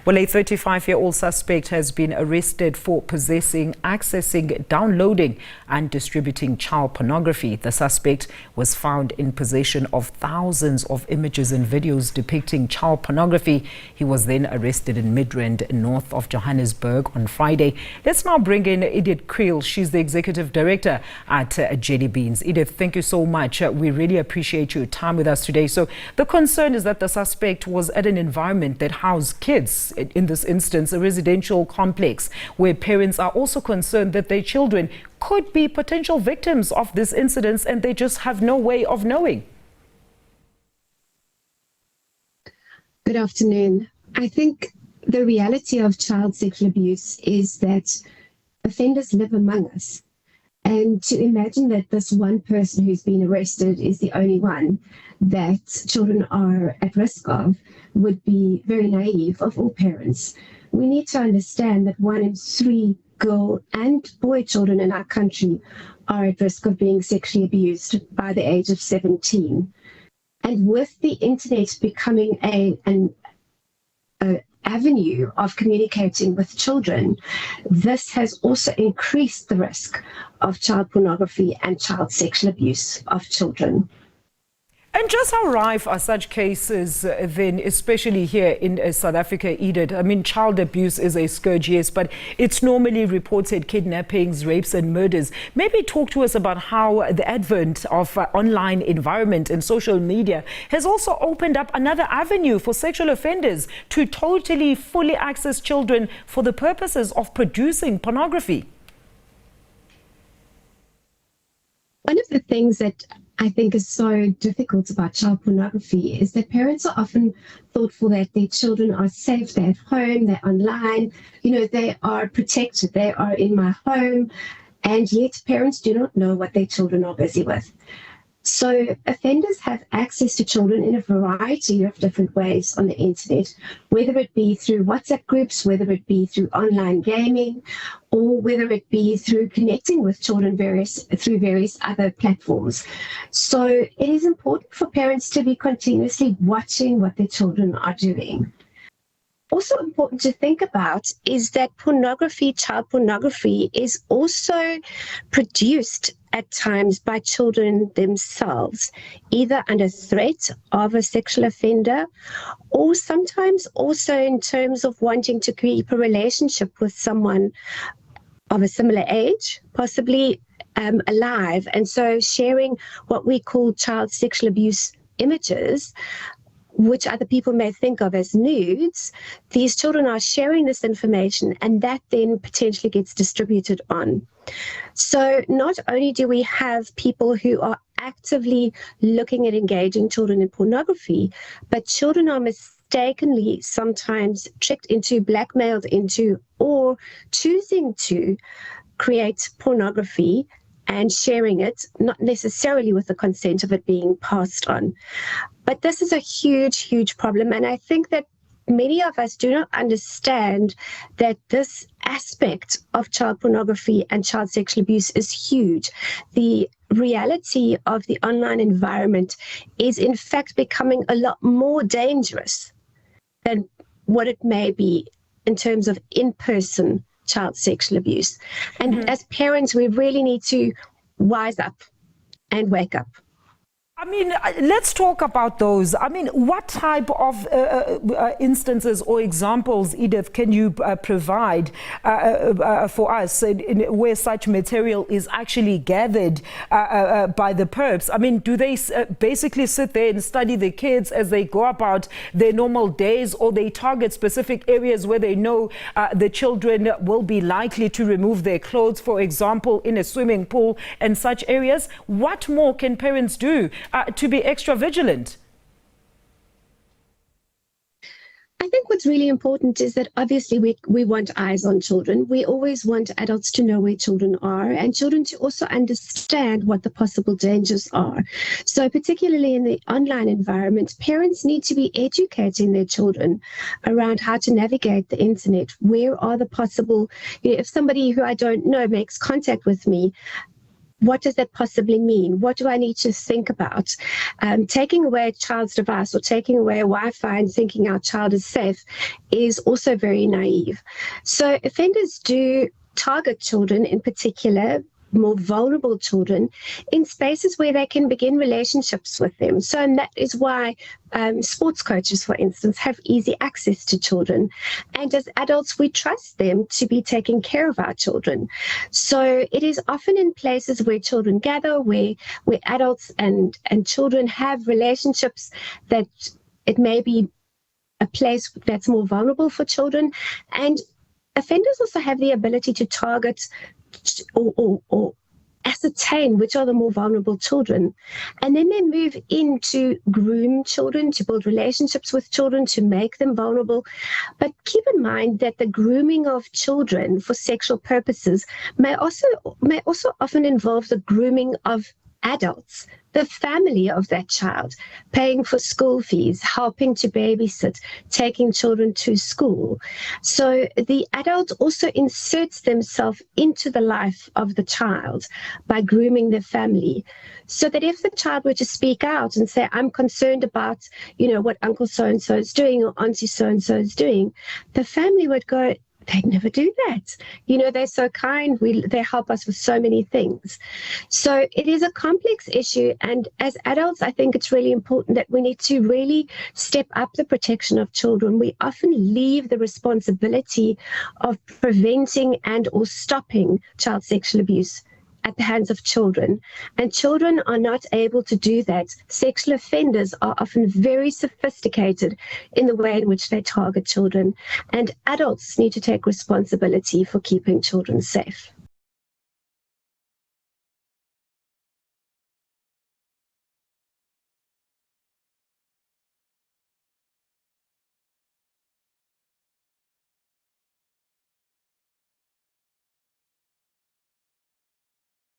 Well, a 35-year-old suspect has been arrested for possessing, accessing, downloading and distributing child pornography. The suspect was found in possession of thousands of images and videos depicting child pornography. He was then arrested in Midrand, north of Johannesburg, on Friday. Let's now bring in Edith Kriel. She's the executive director at Beanz. Edith, thank you so much. We really appreciate your time with us today. So the concern is that the suspect was at an environment that housed kids, in this instance, a residential complex, where parents are also concerned that their children could be potential victims of this incident and they just have no way of knowing. Good afternoon. I think the reality of child sexual abuse is that offenders live among us. And to imagine that this one person who's been arrested is the only one that children are at risk of would be very naive of all parents. We need to understand that 1 in 3 girl and boy children in our country are at risk of being sexually abused by the age of 17. And with the internet becoming an avenue of communicating with children, this has also increased the risk of child pornography and child sexual abuse of children. And just how rife are such cases then, especially here in South Africa, Edith? I mean, child abuse is a scourge, yes, but it's normally reported kidnappings, rapes and murders. Maybe talk to us about how the advent of online environment and social media has also opened up another avenue for sexual offenders to totally, fully access children for the purposes of producing pornography. One of the things that I think is so difficult about child pornography is that parents are often thoughtful that their children are safe, they're at home, they're online, they are protected, they are in my home, and yet parents do not know what their children are busy with. So offenders have access to children in a variety of different ways on the internet, whether it be through WhatsApp groups, whether it be through online gaming, or whether it be through connecting with children through various other platforms. So it is important for parents to be continuously watching what their children are doing. Also important to think about is that pornography, child pornography, is also produced at times by children themselves, either under threat of a sexual offender, or sometimes also in terms of wanting to keep a relationship with someone of a similar age, possibly alive, and so sharing what we call child sexual abuse images, which other people may think of as nudes. These children are sharing this information, and that then potentially gets distributed on. So not only do we have people who are actively looking at engaging children in pornography, but children are mistakenly sometimes tricked into, blackmailed into, or choosing to create pornography and sharing it, not necessarily with the consent of it being passed on. But this is a huge, huge problem. And I think that many of us do not understand that this aspect of child pornography and child sexual abuse is huge. The reality of the online environment is in fact becoming a lot more dangerous than what it may be in terms of in-person child sexual abuse. And as parents, we really need to wise up and wake up. I mean, let's talk about those. I mean, what type of instances or examples, Edith, can you provide for us where such material is actually gathered by the perps? I mean, do they basically sit there and study the kids as they go about their normal days, or they target specific areas where they know the children will be likely to remove their clothes, for example, in a swimming pool and such areas? What more can parents do to be extra vigilant? I think what's really important is that obviously we want eyes on children. We always want adults to know where children are, and children to also understand what the possible dangers are. So particularly in the online environment, parents need to be educating their children around how to navigate the internet. Where are the possible, if somebody who I don't know makes contact with me, what does that possibly mean? What do I need to think about? Taking away a child's device or taking away a Wi-Fi and thinking our child is safe is also very naive. So offenders do target children, in particular more vulnerable children, in spaces where they can begin relationships with them. So, and that is why sports coaches, for instance, have easy access to children. And as adults, we trust them to be taking care of our children. So it is often in places where children gather, where adults and children have relationships, that it may be a place that's more vulnerable for children. And offenders also have the ability to target or ascertain which are the more vulnerable children. And then they move in to groom children, to build relationships with children, to make them vulnerable. But keep in mind that the grooming of children for sexual purposes may also often involve the grooming of adults, the family of that child, paying for school fees, helping to babysit, taking children to school. So the adult also inserts themselves into the life of the child by grooming the family. So that if the child were to speak out and say, I'm concerned about, what Uncle so-and-so is doing or Auntie so-and-so is doing, the family would go, they'd never do that. They're so kind. They help us with so many things. So it is a complex issue. And as adults, I think it's really important that we need to really step up the protection of children. We often leave the responsibility of preventing and or stopping child sexual abuse at the hands of children. And children are not able to do that. Sexual offenders are often very sophisticated in the way in which they target children. And adults need to take responsibility for keeping children safe.